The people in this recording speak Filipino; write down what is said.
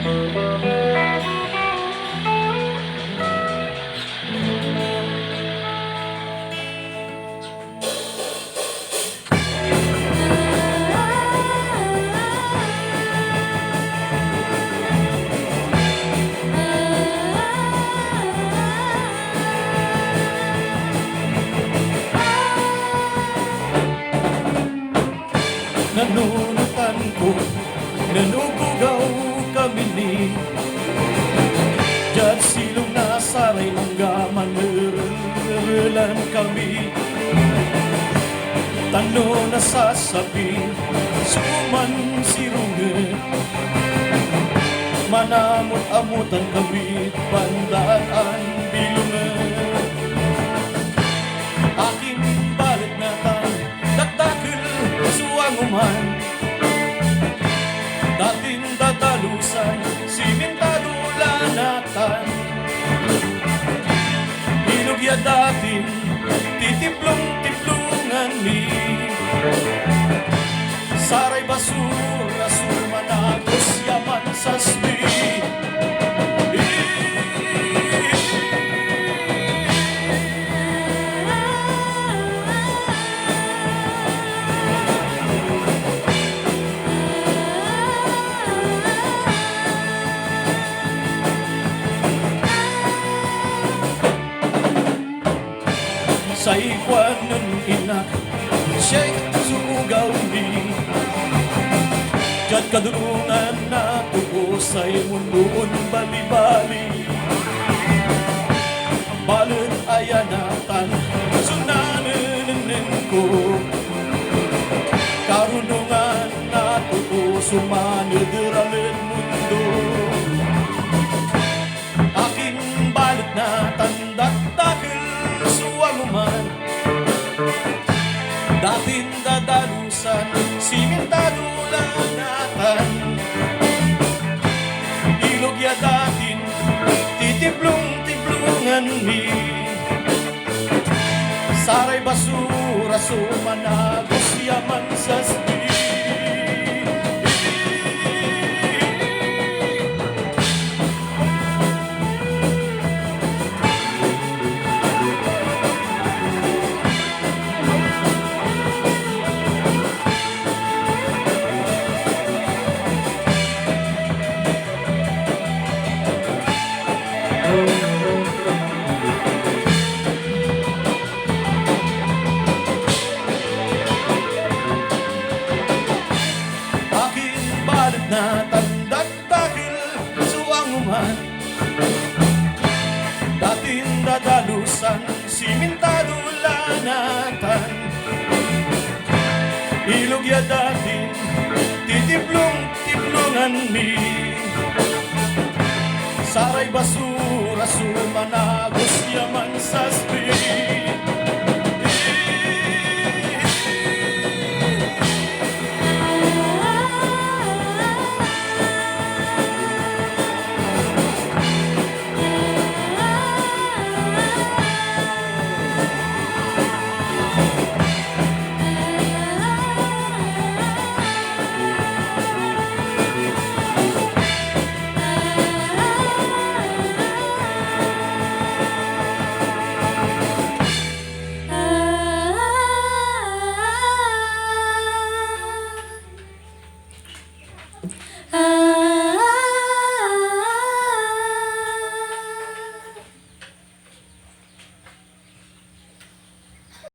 Nanunutan ko, nanubugaw kami ni Diyan silong nasaray hanggaman ngerelan kami Tano nasasabi, suman sirungan Manamot-amutan kami, bandaan bilungan Aking balik na tan, dakdakil suwanguman Dating dadalusan, simentado lanatan Ilog ya dating, titiplong-tiplungan ni Saray basura, sumanagos, yaman sasbi Sa ikwan ng inak, siya'y sugaw ni Diyan kadulungan na tuko sa'y mundoon bali-bali Balot ayanatan, sunananin ko Karunungan na tuko, sumanadiralan mundo Aking balot na tandak-dakil suwanguman Dating dadalusan, simentado lanatan Ilog ya dating, titiplong-tiplungan ni Saray basura, sumanagos, yaman sasbi Aking balat na tandak-dakil suwanguman Dating dadalusan, simentado lanatan Ilog ya dating, titiplong-tiplungan ni Saray basura